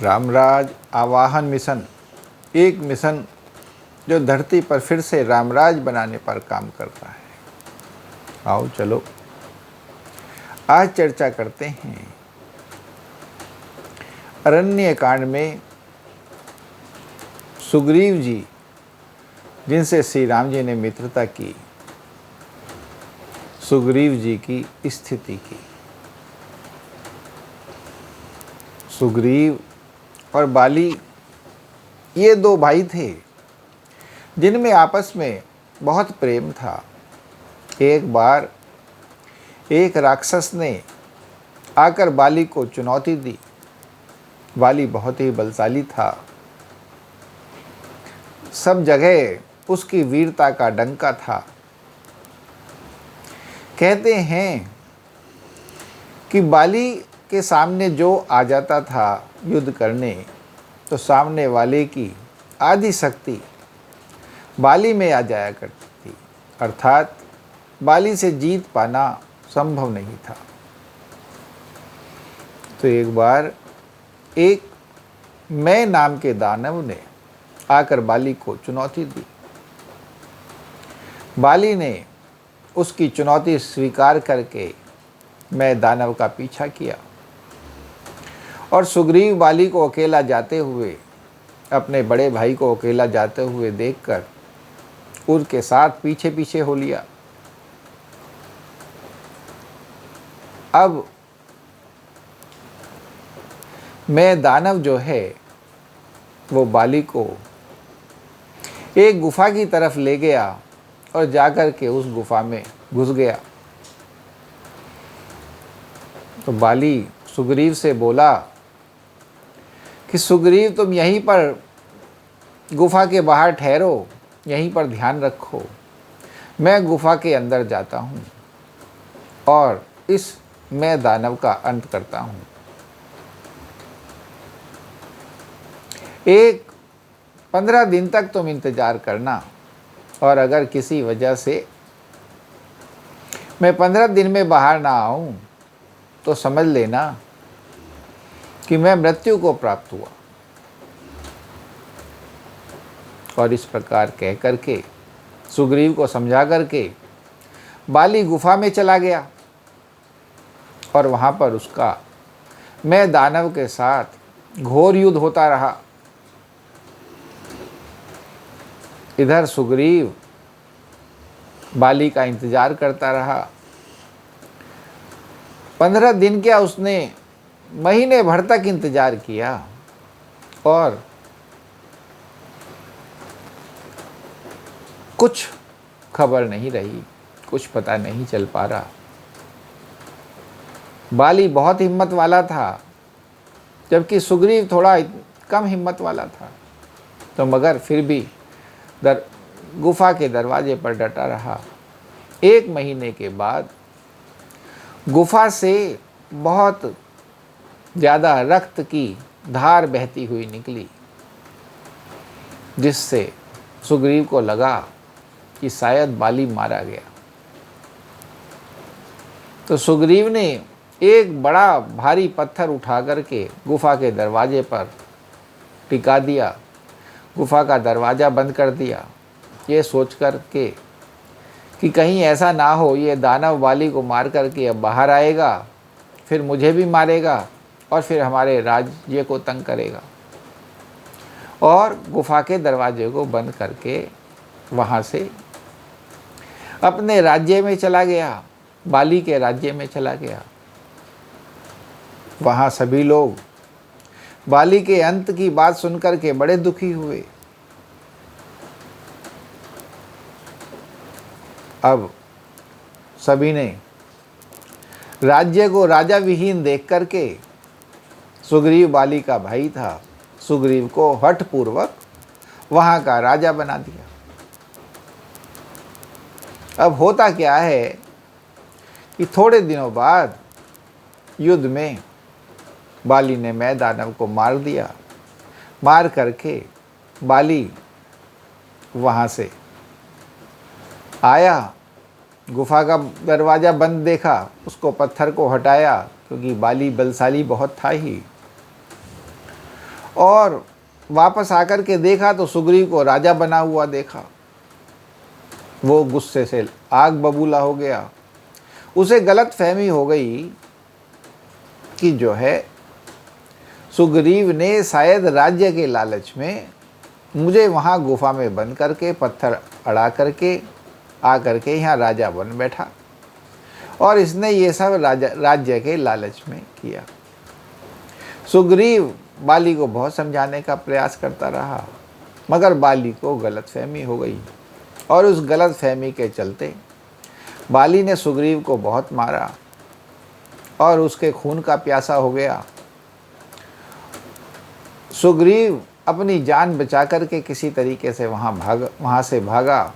रामराज आवाहन मिशन एक मिशन जो धरती पर फिर से रामराज बनाने पर काम करता है। आओ चलो आज चर्चा करते हैं अरण्य कांड में सुग्रीव जी जिनसे श्री राम जी ने मित्रता की, सुग्रीव जी की स्थिति की। सुग्रीव और बाली ये दो भाई थे जिनमें आपस में बहुत प्रेम था। एक बार एक राक्षस ने आकर बाली को चुनौती दी। बाली बहुत ही बलशाली था, सब जगह उसकी वीरता का डंका था। कहते हैं कि बाली के सामने जो आ जाता था युद्ध करने, तो सामने वाले की आधी शक्ति बाली में आ जाया करती थी, अर्थात बाली से जीत पाना संभव नहीं था। तो एक बार एक मैं नाम के दानव ने आकर बाली को चुनौती दी। बाली ने उसकी चुनौती स्वीकार करके मैं दानव का पीछा किया और सुग्रीव बाली को अकेला जाते हुए, अपने बड़े भाई को अकेला जाते हुए देखकर उनके साथ पीछे पीछे हो लिया। अब मैं दानव जो है वो बाली को एक गुफा की तरफ ले गया और जाकर के उस गुफा में घुस गया। तो बाली सुग्रीव से बोला कि सुग्रीव तुम यहीं पर गुफा के बाहर ठहरो, यहीं पर ध्यान रखो, मैं गुफा के अंदर जाता हूँ और इस मैं दानव का अंत करता हूँ। एक 15 दिन तक तुम इंतजार करना और अगर किसी वजह से मैं 15 दिन में बाहर ना आऊं तो समझ लेना कि मैं मृत्यु को प्राप्त हुआ। और इस प्रकार कह करके सुग्रीव को समझा करके बाली गुफा में चला गया और वहां पर उसका मैं दानव के साथ घोर युद्ध होता रहा। इधर सुग्रीव बाली का इंतजार करता रहा। 15 दिन क्या, उसने महीने भर तक इंतजार किया और कुछ खबर नहीं रही, कुछ पता नहीं चल पा रहा। बाली बहुत हिम्मत वाला था जबकि सुग्रीव थोड़ा कम हिम्मत वाला था, तो मगर फिर भी गुफा के दरवाजे पर डटा रहा। 1 महीने के बाद गुफा से बहुत ज़्यादा रक्त की धार बहती हुई निकली, जिससे सुग्रीव को लगा कि शायद बाली मारा गया। तो सुग्रीव ने एक बड़ा भारी पत्थर उठा करके गुफा के दरवाजे पर टिका दिया, गुफा का दरवाज़ा बंद कर दिया, ये सोच कर के कि कहीं ऐसा ना हो ये दानव बाली को मार करके अब बाहर आएगा, फिर मुझे भी मारेगा और फिर हमारे राज्य को तंग करेगा। और गुफा के दरवाजे को बंद करके वहाँ से अपने राज्य में चला गया, बाली के राज्य में चला गया। वहाँ सभी लोग बाली के अंत की बात सुनकर के बड़े दुखी हुए। अब सभी ने राज्य को राजा विहीन देख करके, सुग्रीव बाली का भाई था, सुग्रीव को हठपूर्वक वहाँ का राजा बना दिया। अब होता क्या है कि थोड़े दिनों बाद युद्ध में बाली ने मैं दानव को मार दिया। मार करके बाली वहाँ से आया, गुफा का दरवाज़ा बंद देखा, उसको पत्थर को हटाया क्योंकि बाली बलशाली बहुत था ही। और वापस आकर के देखा तो सुग्रीव को राजा बना हुआ देखा। वो गुस्से से आग बबूला हो गया। उसे गलत फहमी हो गई कि जो है सुग्रीव ने शायद राज्य के लालच में मुझे वहाँ गुफा में बंद करके पत्थर अड़ा करके आ करके यहाँ राजा बन बैठा, और इसने ये सब राज्य के लालच में किया। सुग्रीव बाली को बहुत समझाने का प्रयास करता रहा, मगर बाली को गलतफहमी हो गई, और उस गलतफहमी के चलते बाली ने सुग्रीव को बहुत मारा और उसके खून का प्यासा हो गया। सुग्रीव अपनी जान बचा करके किसी तरीके से वहाँ से भागा,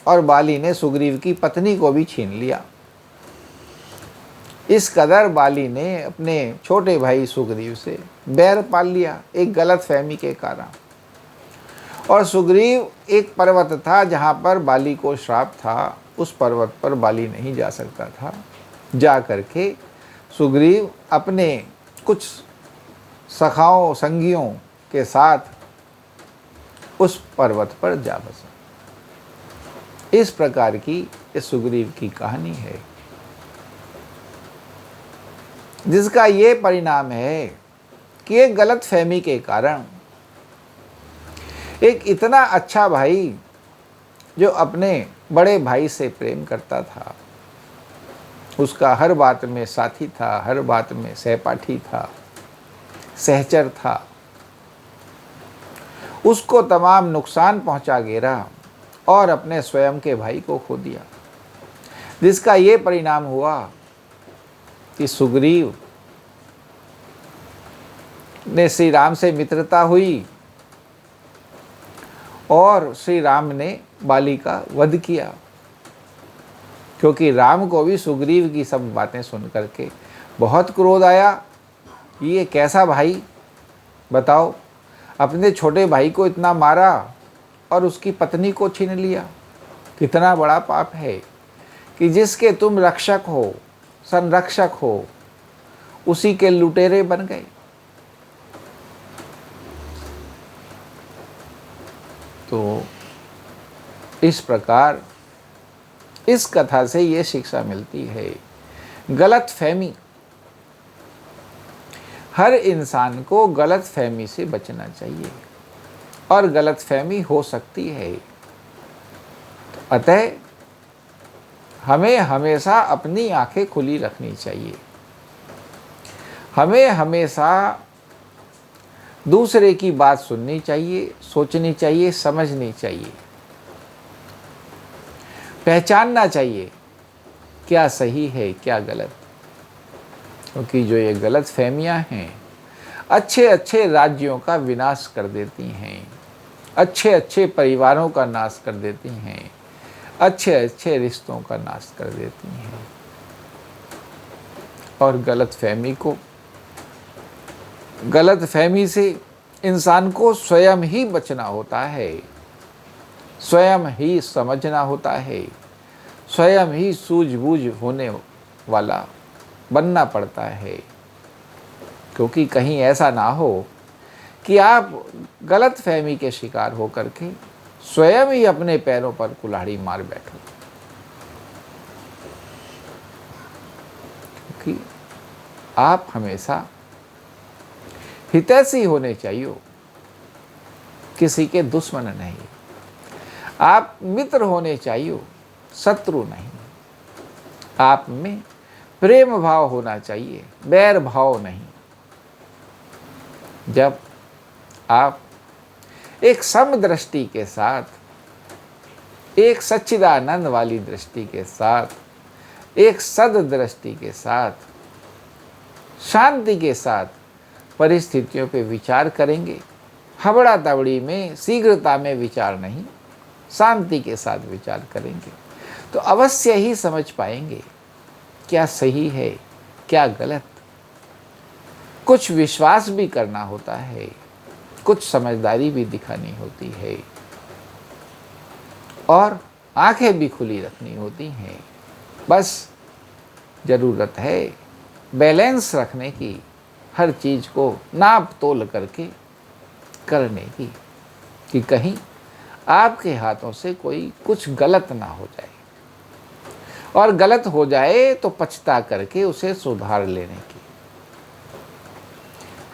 और बाली ने सुग्रीव की पत्नी को भी छीन लिया। इस कदर बाली ने अपने छोटे भाई सुग्रीव से बैर पाल लिया एक गलत फहमी के कारण। और सुग्रीव एक पर्वत था जहाँ पर बाली को श्राप था, उस पर्वत पर बाली नहीं जा सकता था। जा करके सुग्रीव अपने कुछ सखाओं संगियों के साथ उस पर्वत पर जा बसा। इस प्रकार की इस सुग्रीव की कहानी है, जिसका ये परिणाम है कि एक गलत फहमी के कारण एक इतना अच्छा भाई जो अपने बड़े भाई से प्रेम करता था, उसका हर बात में साथी था, हर बात में सहपाठी था, सहचर था, उसको तमाम नुकसान पहुंचा गिरा और अपने स्वयं के भाई को खो दिया। जिसका ये परिणाम हुआ कि सुग्रीव ने श्री राम से मित्रता हुई और श्री राम ने बाली का वध किया, क्योंकि राम को भी सुग्रीव की सब बातें सुन करके बहुत क्रोध आया। ये कैसा भाई, बताओ, अपने छोटे भाई को इतना मारा और उसकी पत्नी को छीन लिया। कितना बड़ा पाप है कि जिसके तुम रक्षक हो, संरक्षक हो, उसी के लुटेरे बन गए। तो इस प्रकार इस कथा से ये शिक्षा मिलती है, गलत फहमी, हर इंसान को गलत फहमी से बचना चाहिए, और गलत फहमी हो सकती है। अतः हमें हमेशा अपनी आंखें खुली रखनी चाहिए, हमें हमेशा दूसरे की बात सुननी चाहिए, सोचनी चाहिए, समझनी चाहिए, पहचानना चाहिए क्या सही है क्या गलत। क्योंकि जो ये गलत फहमियाँ हैं अच्छे अच्छे राज्यों का विनाश कर देती हैं, अच्छे अच्छे परिवारों का नाश कर देती हैं, अच्छे अच्छे रिश्तों का नाश कर देती हैं। और गलत फहमी से इंसान को स्वयं ही बचना होता है, स्वयं ही समझना होता है, स्वयं ही सूझबूझ होने वाला बनना पड़ता है। क्योंकि कहीं ऐसा ना हो कि आप गलत फहमी के शिकार होकर के स्वयं ही अपने पैरों पर कुल्हाड़ी मार बैठो। क्योंकि आप हमेशा हितैषी होने चाहिए, किसी के दुश्मन नहीं। आप मित्र होने चाहिए, शत्रु नहीं। आप में प्रेम भाव होना चाहिए, बैर भाव नहीं। जब आप एक समदृष्टि के साथ, एक सच्चिदानंद वाली दृष्टि के साथ, एक सद्दृष्टि के साथ, शांति के साथ परिस्थितियों पे विचार करेंगे, हबड़ा तबड़ी में, शीघ्रता में विचार नहीं, शांति के साथ विचार करेंगे, तो अवश्य ही समझ पाएंगे क्या सही है क्या गलत। कुछ विश्वास भी करना होता है, कुछ समझदारी भी दिखानी होती है, और आंखें भी खुली रखनी होती हैं। बस ज़रूरत है बैलेंस रखने की, हर चीज़ को नाप तोल करके करने की कि कहीं आपके हाथों से कोई कुछ गलत ना हो जाए, और गलत हो जाए तो पछता करके उसे सुधार लेने की।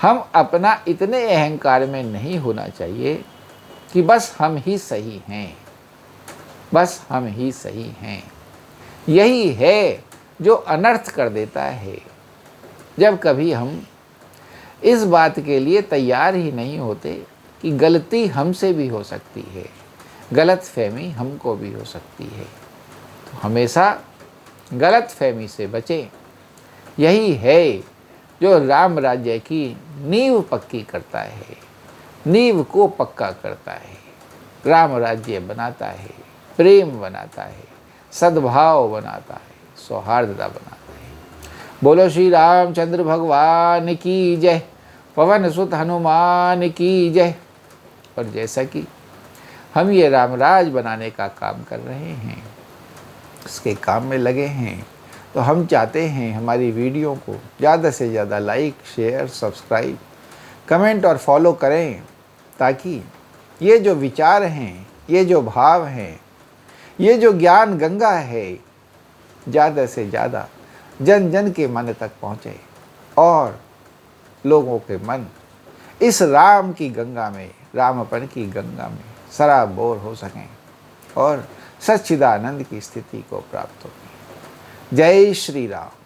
हम अपना इतने अहंकार में नहीं होना चाहिए कि बस हम ही सही हैं, बस हम ही सही हैं। यही है जो अनर्थ कर देता है। जब कभी हम इस बात के लिए तैयार ही नहीं होते कि गलती हमसे भी हो सकती है, गलत फहमी हमको भी हो सकती है, तो हमेशा गलत फहमी से बचें। यही है जो राम राज्य की नींव पक्की करता है, नींव को पक्का करता है, राम राज्य बनाता है, प्रेम बनाता है, सद्भाव बनाता है, सौहार्दता बनाता है। बोलो श्री रामचंद्र भगवान की जय, पवन सुत हनुमान की जय। और जैसा कि हम ये रामराज बनाने का काम कर रहे हैं, इसके काम में लगे हैं, तो हम चाहते हैं हमारी वीडियो को ज़्यादा से ज़्यादा लाइक, शेयर, सब्सक्राइब, कमेंट और फॉलो करें, ताकि ये जो विचार हैं, ये जो भाव हैं, ये जो ज्ञान गंगा है, ज़्यादा से ज़्यादा जन जन के मन तक पहुँचे और लोगों के मन इस राम की गंगा में, रामपन की गंगा में सराबोर हो सकें और सच्चिदानंद की स्थिति को प्राप्त हो। जय श्री राम।